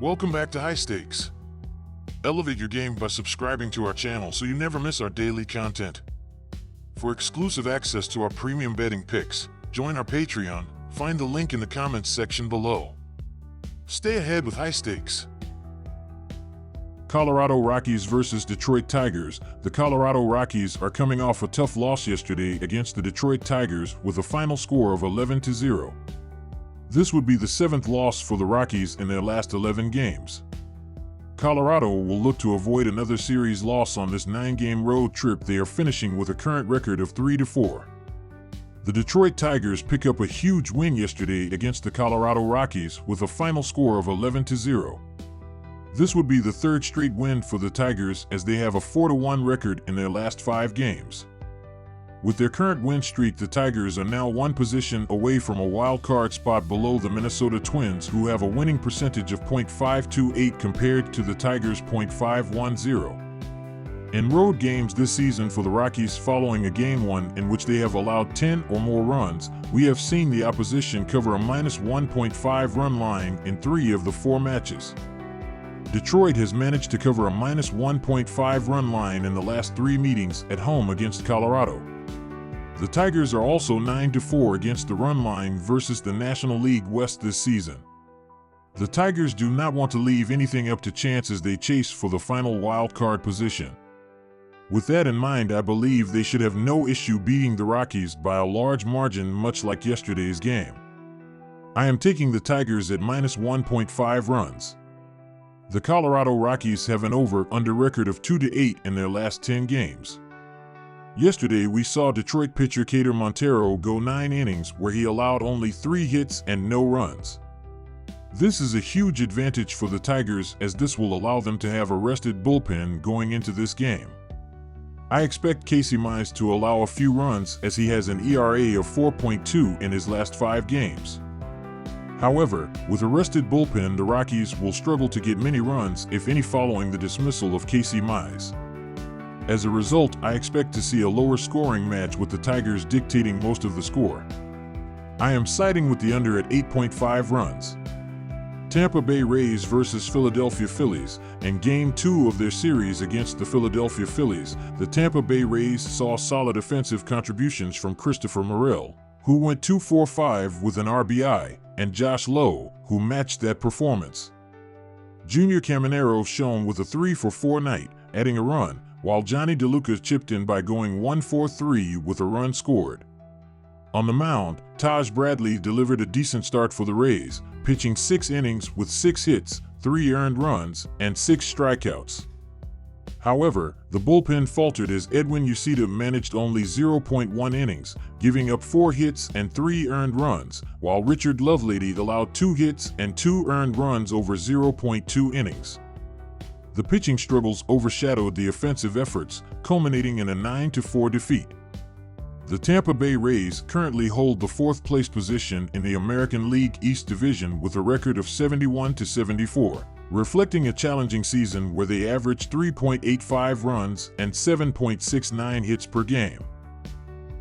Welcome back to High Stakes. Elevate your game by subscribing to our channel so you never miss our daily content. For exclusive access to our premium betting picks, join our Patreon. Find the link in the comments section below. Stay ahead with High Stakes. Colorado Rockies versus Detroit Tigers. The Colorado Rockies are coming off a tough loss yesterday against the Detroit Tigers with a final score of 11-0. This would be the 7th loss for the Rockies in their last 11 games. Colorado will look to avoid another series loss on this 9-game road trip. They are finishing with a current record of 3-4. The Detroit Tigers pick up a huge win yesterday against the Colorado Rockies with a final score of 11-0. This would be the 3rd straight win for the Tigers as they have a 4-1 record in their last 5 games. With their current win streak, the Tigers are now one position away from a wild card spot below the Minnesota Twins, who have a winning percentage of .528 compared to the Tigers' .510. In road games this season for the Rockies, following a Game 1 in which they have allowed 10 or more runs, we have seen the opposition cover a -1.5 run line in 3 of the 4 matches. Detroit has managed to cover a -1.5 run line in the last 3 meetings at home against Colorado. The Tigers are also 9-4 against the run line versus the National League West this season. The Tigers do not want to leave anything up to chance as they chase for the final wild card position. With that in mind, I believe they should have no issue beating the Rockies by a large margin, much like yesterday's game. I am taking the Tigers at -1.5 runs. The Colorado Rockies have an over-under record of 2-8 in their last 10 games. Yesterday, we saw Detroit pitcher Kader Montero go 9 innings where he allowed only 3 hits and no runs. This is a huge advantage for the Tigers as this will allow them to have a rested bullpen going into this game. I expect Casey Mize to allow a few runs as he has an ERA of 4.2 in his last 5 games. However, with a rested bullpen, the Rockies will struggle to get many runs, if any, following the dismissal of Casey Mize. As a result, I expect to see a lower scoring match with the Tigers dictating most of the score. I am siding with the under at 8.5 runs. Tampa Bay Rays versus Philadelphia Phillies. In Game 2 of their series against the Philadelphia Phillies, the Tampa Bay Rays saw solid offensive contributions from Christopher Morel, who went 2-for-5 with an RBI, and Josh Lowe, who matched that performance. Junior Caminero shone with a 3-for-4 night, adding a run, while Johnny DeLuca chipped in by going 1-for-3 with a run scored. On the mound, Taj Bradley delivered a decent start for the Rays, pitching 6 innings with 6 hits, 3 earned runs, and 6 strikeouts. However, the bullpen faltered as Edwin Uceta managed only 0.1 innings, giving up 4 hits and 3 earned runs, while Richard Lovelady allowed 2 hits and 2 earned runs over 0.2 innings. The pitching struggles overshadowed the offensive efforts, culminating in a 9-4 defeat. The Tampa Bay Rays currently hold the 4th place position in the American League East Division with a record of 71-74. Reflecting a challenging season where they averaged 3.85 runs and 7.69 hits per game.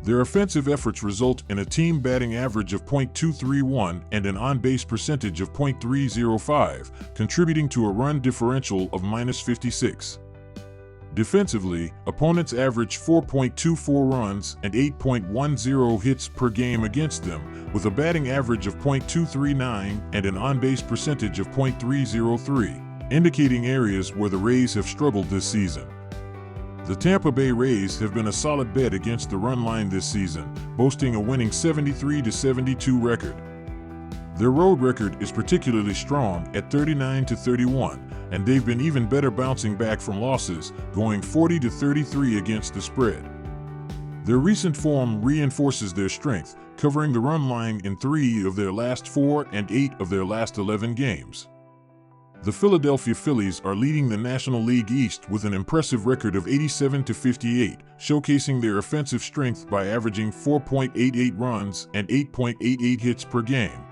Their offensive efforts result in a team batting average of .231 and an on-base percentage of .305, contributing to a run differential of -56. Defensively, opponents average 4.24 runs and 8.10 hits per game against them, with a batting average of .239 and an on-base percentage of .303, indicating areas where the Rays have struggled this season. The Tampa Bay Rays have been a solid bet against the run line this season, boasting a winning 73-72 record. Their road record is particularly strong at 39-31, and they've been even better bouncing back from losses, going 40-33 against the spread. Their recent form reinforces their strength, covering the run line in 3 of their last 4 and 8 of their last 11 games. The Philadelphia Phillies are leading the National League East with an impressive record of 87-58, showcasing their offensive strength by averaging 4.88 runs and 8.88 hits per game.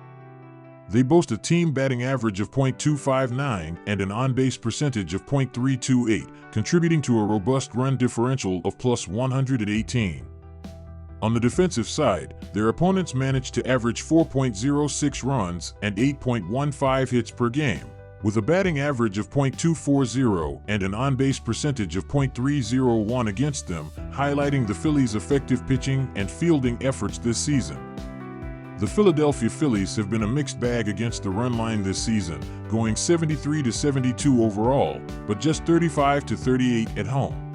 They boast a team batting average of .259 and an on-base percentage of .328, contributing to a robust run differential of +118. On the defensive side, their opponents managed to average 4.06 runs and 8.15 hits per game, With a batting average of .240 and an on-base percentage of .301 against them, highlighting the Phillies' effective pitching and fielding efforts this season. The Philadelphia Phillies have been a mixed bag against the run line this season, going 73-72 overall, but just 35-38 at home.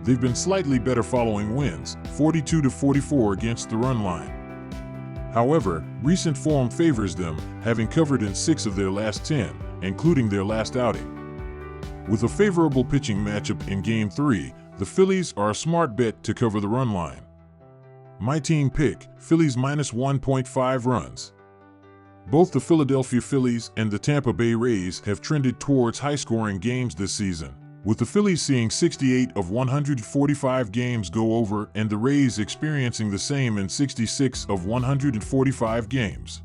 They've been slightly better following wins, 42-44 against the run line. However, recent form favors them, having covered in 6 of their last 10, including their last outing. With a favorable pitching matchup in Game 3, the Phillies are a smart bet to cover the run line. My team pick, Phillies minus 1.5 runs. Both the Philadelphia Phillies and the Tampa Bay Rays have trended towards high-scoring games this season, with the Phillies seeing 68 of 145 games go over and the Rays experiencing the same in 66 of 145 games.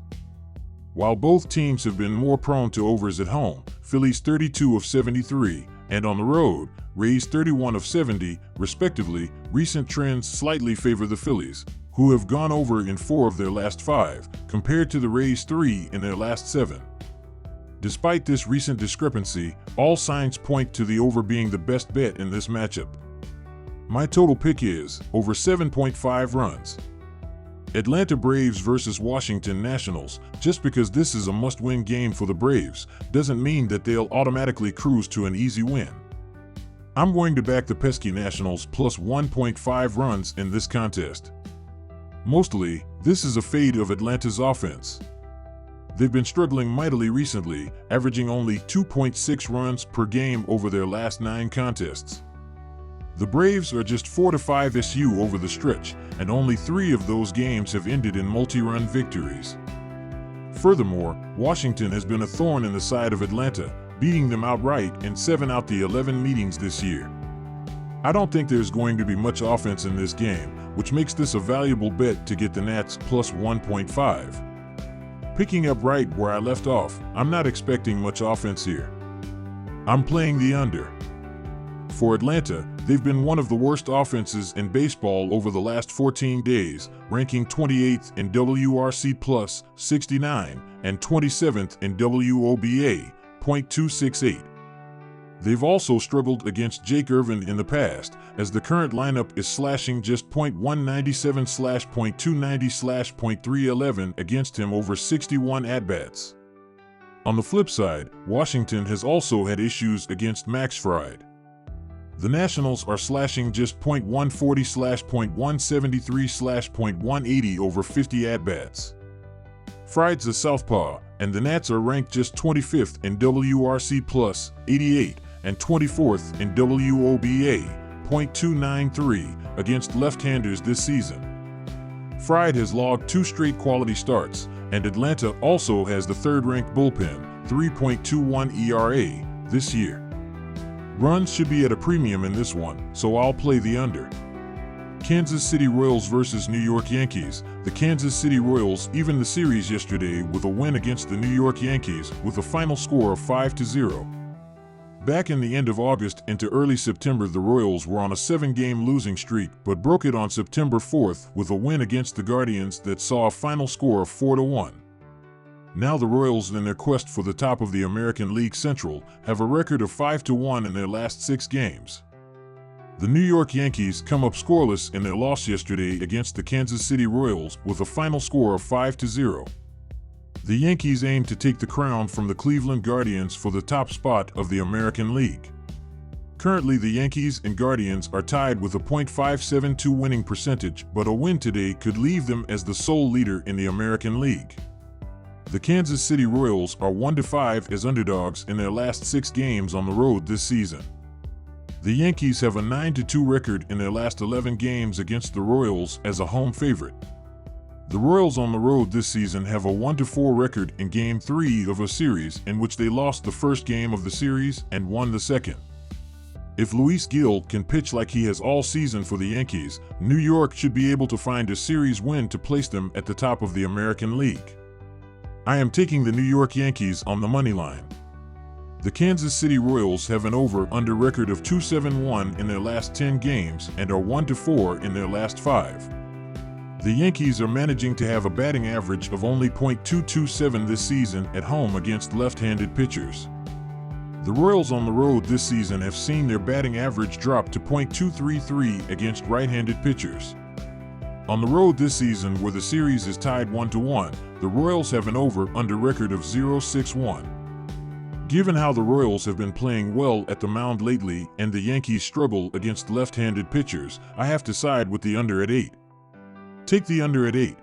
While both teams have been more prone to overs at home, Phillies 32 of 73, and on the road, Rays 31 of 70, respectively, recent trends slightly favor the Phillies, who have gone over in 4 of their last 5, compared to the Rays 3 in their last 7. Despite this recent discrepancy, all signs point to the over being the best bet in this matchup. My total pick is over 7.5 runs. Atlanta Braves versus Washington Nationals. Just because this is a must-win game for the Braves doesn't mean that they'll automatically cruise to an easy win. I'm going to back the pesky Nationals plus 1.5 runs in this contest. Mostly, this is a fade of Atlanta's offense. They've been struggling mightily recently, averaging only 2.6 runs per game over their last 9 contests. The Braves are just 4-5 SU over the stretch, and only 3 of those games have ended in multi-run victories. Furthermore, Washington has been a thorn in the side of Atlanta, beating them outright in 7 out of the 11 meetings this year. I don't think there's going to be much offense in this game, which makes this a valuable bet to get the Nats plus 1.5. Picking up right where I left off, I'm not expecting much offense here. I'm playing the under. For Atlanta, they've been one of the worst offenses in baseball over the last 14 days, ranking 28th in WRC plus 69 and 27th in WOBA .268. They've also struggled against Jake Irvin in the past, as the current lineup is slashing just .197/.290/.311 against him over 61 at-bats. On the flip side, Washington has also had issues against Max Fried. The Nationals are slashing just .140/.173/.180 over 50 at-bats. Fried's a southpaw, and the Nats are ranked just 25th in WRC plus 88 and 24th in WOBA .293 against left-handers this season. Fried has logged 2 straight quality starts, and Atlanta also has the third-ranked bullpen, 3.21 ERA, this year. Runs should be at a premium in this one, so I'll play the under. Kansas City Royals versus New York Yankees. The Kansas City Royals evened the series yesterday with a win against the New York Yankees with a final score of 5-0. Back in the end of August into early September, the Royals were on a 7-game losing streak but broke it on September 4th with a win against the Guardians that saw a final score of 4-1. Now the Royals, in their quest for the top of the American League Central, have a record of 5-1 in their last 6 games. The New York Yankees come up scoreless in their loss yesterday against the Kansas City Royals with a final score of 5-0. The Yankees aim to take the crown from the Cleveland Guardians for the top spot of the American League. Currently, the Yankees and Guardians are tied with a .572 winning percentage, but a win today could leave them as the sole leader in the American League. The Kansas City Royals are 1-5 as underdogs in their last 6 games on the road this season. The Yankees have a 9-2 record in their last 11 games against the Royals as a home favorite. The Royals on the road this season have a 1-4 record in Game 3 of a series in which they lost the first game of the series and won the second. If Luis Gil can pitch like he has all season for the Yankees, New York should be able to find a series win to place them at the top of the American League. I am taking the New York Yankees on the money line. The Kansas City Royals have an over-under record of 2-7-1 in their last 10 games and are 1-4 in their last 5. The Yankees are managing to have a batting average of only .227 this season at home against left-handed pitchers. The Royals on the road this season have seen their batting average drop to .233 against right-handed pitchers. On the road this season, where the series is tied 1-1, the Royals have an over-under record of 0.61. Given how the Royals have been playing well at the mound lately and the Yankees struggle against left-handed pitchers, I have to side with the under at 8. Take the under at 8.